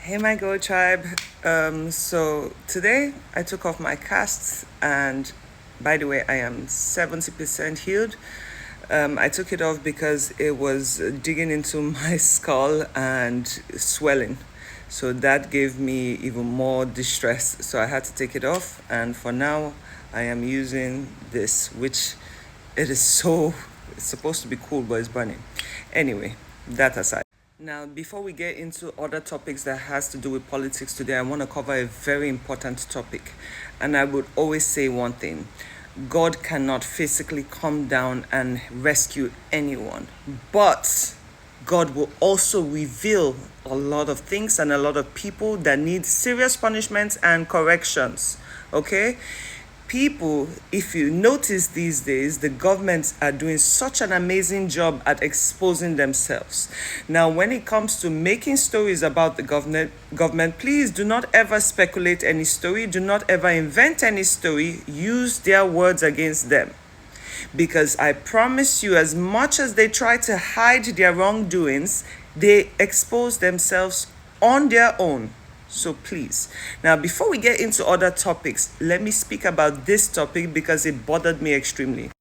Hey, my Go Tribe. So today I took off my casts, and by the way, I am 70% healed. I took it off because it was digging into my skull and swelling. So that gave me even more distress. So I had to take it off, and for now, I am using this, which it is so, it's supposed to be cool, but it's burning. Anyway, that aside. Now, before we get into other topics that has to do with politics today, I want to cover a very important topic. And I would always say one thing. God cannot physically come down and rescue anyone, but God will also reveal a lot of things and a lot of people that need serious punishments and corrections. Okay? People, if you notice these days, the governments are doing such an amazing job at exposing themselves. Now, when it comes to making stories about the government, please do not ever speculate any story, do not ever invent any story, use their words against them. Because I promise you, as much as they try to hide their wrongdoings, they expose themselves on their own. So please. Now, before we get into other topics, let me speak about this topic because it bothered me extremely.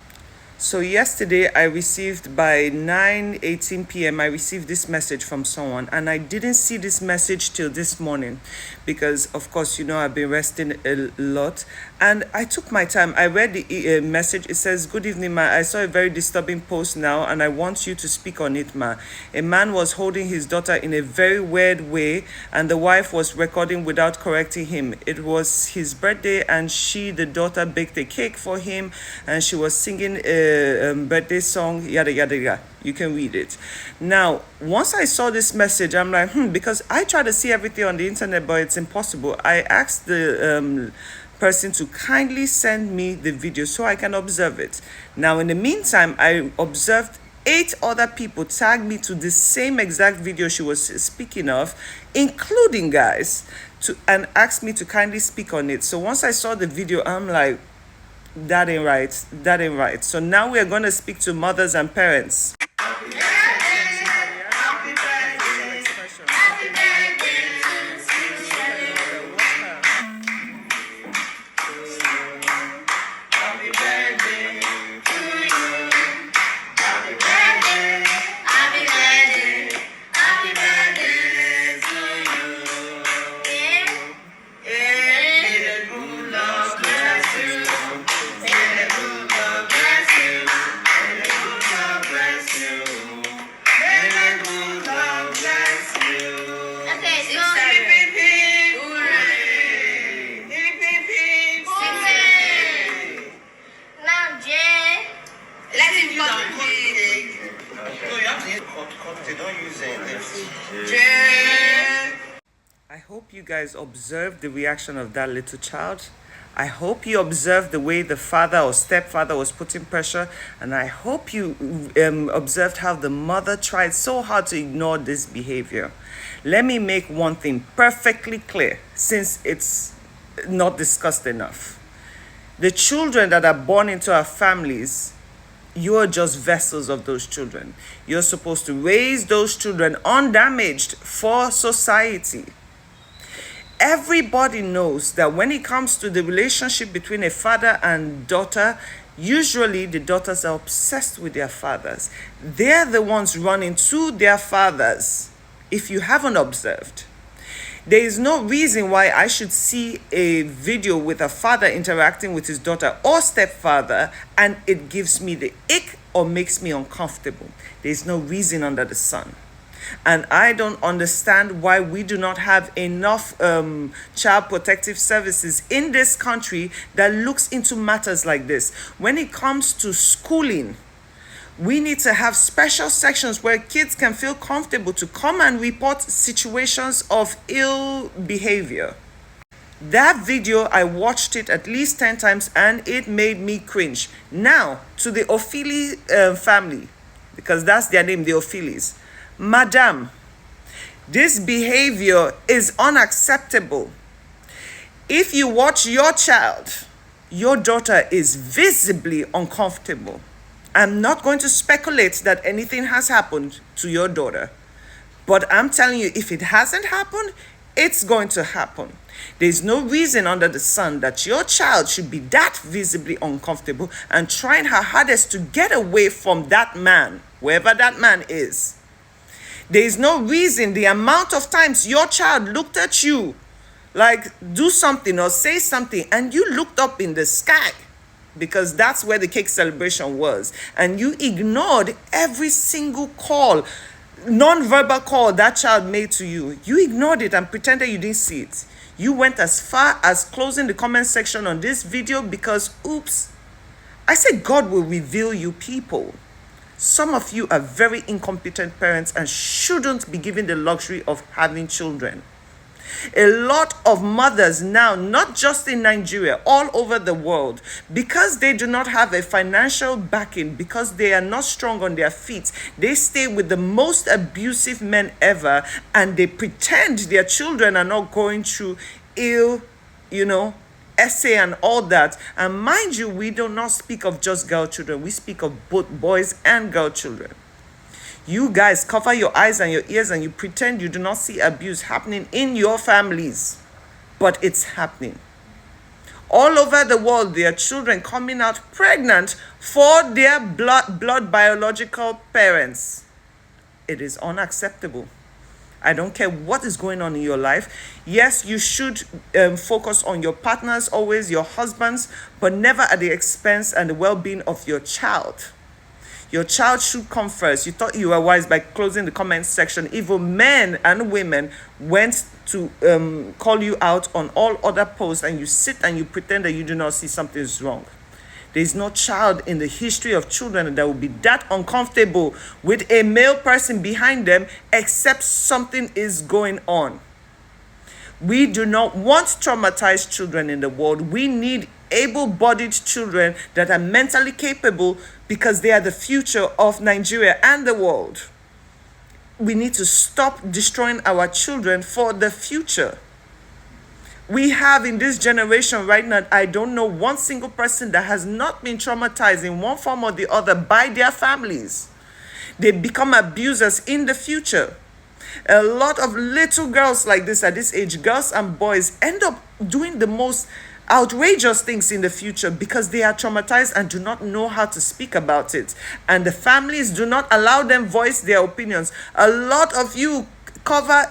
So yesterday I received by 9:18 p.m. I received this message from someone, and I didn't see this message till this morning because of course I've been resting a lot, and I took my time. I read the message. It says, "Good evening, ma. I saw a very disturbing post now, and I want you to speak on it, ma. A man was holding his daughter in a very weird way, and the wife was recording without correcting him. It was his birthday, and the daughter, baked a cake for him, and she was singing a birthday song, yada yada yada." You can read it. Now, once I saw this message, I'm like, because I try to see everything on the internet, but it's impossible. I asked the person to kindly send me the video so I can observe it. Now, in the meantime, I observed 8 other people tag me to the same exact video she was speaking of, including guys, and asked me to kindly speak on it. So once I saw the video, I'm like, that ain't right. That ain't right. So now we are going to speak to mothers and parents. I hope you guys observed the reaction of that little child. I hope you observed the way the father or stepfather was putting pressure, and I hope you observed how the mother tried so hard to ignore this behavior. Let me make one thing perfectly clear, since it's not discussed enough. The children that are born into our families, you're just vessels of those children. You're supposed to raise those children undamaged for society. Everybody knows that when it comes to the relationship between a father and daughter, usually the daughters are obsessed with their fathers. They're the ones running to their fathers, if you haven't observed. There is no reason why I should see a video with a father interacting with his daughter or stepfather and it gives me the ick or makes me uncomfortable. There is no reason under the sun. And I don't understand why we do not have enough child protective services in this country that looks into matters like this. When it comes to schooling, we need to have special sections where kids can feel comfortable to come and report situations of ill behavior. That video, I watched it at least 10 times and it made me cringe. Now, to the Ophili family, because that's their name, the Ophilis. Madam, this behavior is unacceptable. If you watch your child, your daughter is visibly uncomfortable. I'm not going to speculate that anything has happened to your daughter, but I'm telling you, if it hasn't happened, It's going to happen. There's no reason under the sun that your child should be that visibly uncomfortable and trying her hardest to get away from that man, wherever that man is. There is no reason the amount of times your child looked at you like do something or say something and you looked up in the sky, because that's where the cake celebration was, and you ignored every single call, non-verbal call that child made to you. You ignored it and pretended you didn't see it. You went as far as closing the comment section on this video because, oops, I said God will reveal you people. Some of you are very incompetent parents and shouldn't be given the luxury of having children. A lot of mothers now, not just in Nigeria, all over the world, because they do not have a financial backing, because they are not strong on their feet, they stay with the most abusive men ever, and they pretend their children are not going through ill, essay and all that. And mind you, we do not speak of just girl children. We speak of both boys and girl children. You guys cover your eyes and your ears and you pretend you do not see abuse happening in your families. But it's happening. All over the world, there are children coming out pregnant for their blood biological parents. It is unacceptable. I don't care what is going on in your life. Yes, you should focus on your partners, always your husbands, but never at the expense and the well-being of your child. Your child should come first. You thought you were wise by closing the comment section. Even men and women went to call you out on all other posts, and you sit and you pretend that you do not see something is wrong. There is no child in the history of children that will be that uncomfortable with a male person behind them except something is going on. We do not want traumatized children in the world. We need able-bodied children that are mentally capable, because they are the future of Nigeria and the world. We need to stop destroying our children for the future. We have in this generation right now, I don't know one single person that has not been traumatized in one form or the other by their families. They become abusers in the future. A lot of little girls like this at this age, girls and boys, end up doing the most outrageous things in the future because they are traumatized and do not know how to speak about it. And the families do not allow them voice their opinions. A lot of you cover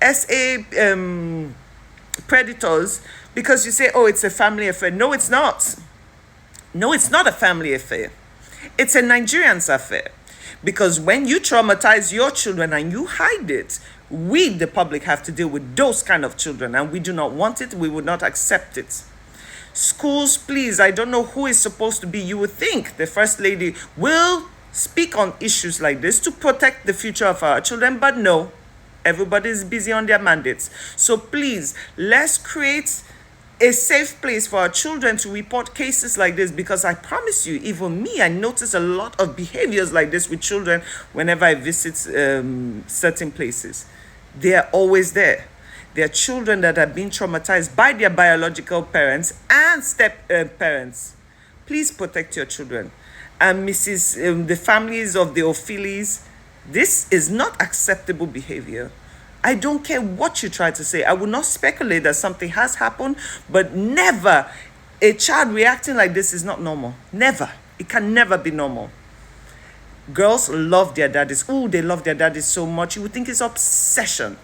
SA predators because you say, oh, it's a family affair. No, it's not. No, it's not a family affair. It's a Nigerian's affair. Because when you traumatize your children and you hide it, we, the public, have to deal with those kind of children, and we do not want it. We would not accept it. Schools, please, I don't know who is supposed to be. You would think the First Lady will speak on issues like this to protect the future of our children, but no. Everybody is busy on their mandates. So please, let's create a safe place for our children to report cases like this, because I promise you, even me, I notice a lot of behaviors like this with children whenever I visit certain places. They are always there. There are children that are being traumatized by their biological parents and step parents. Please protect your children. And the families of the Ophelis, this is not acceptable behavior. I don't care what you try to say. I will not speculate that something has happened, but never. A child reacting like this is not normal. Never. It can never be normal. Girls love their daddies. Oh, they love their daddies so much. You would think it's obsession.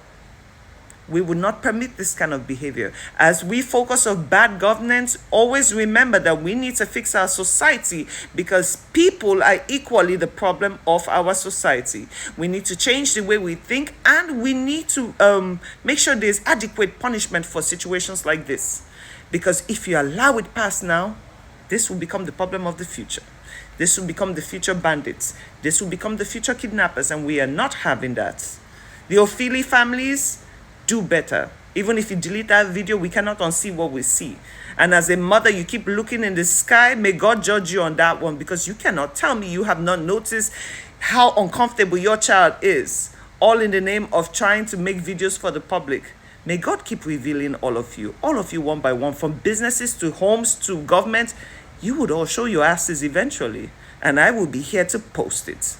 We will not permit this kind of behavior. As we focus on bad governance, always remember that we need to fix our society, because people are equally the problem of our society. We need to change the way we think, and we need to make sure there's adequate punishment for situations like this. Because if you allow it pass now, this will become the problem of the future. This will become the future bandits. This will become the future kidnappers, and we are not having that. The Ophili families, do better. Even if you delete that video, we cannot unsee what we see. And as a mother, you keep looking in the sky. May God judge you on that one, because you cannot tell me you have not noticed how uncomfortable your child is, all in the name of trying to make videos for the public. May God keep revealing all of you one by one, from businesses to homes to government. You would all show your asses eventually, and I will be here to post it.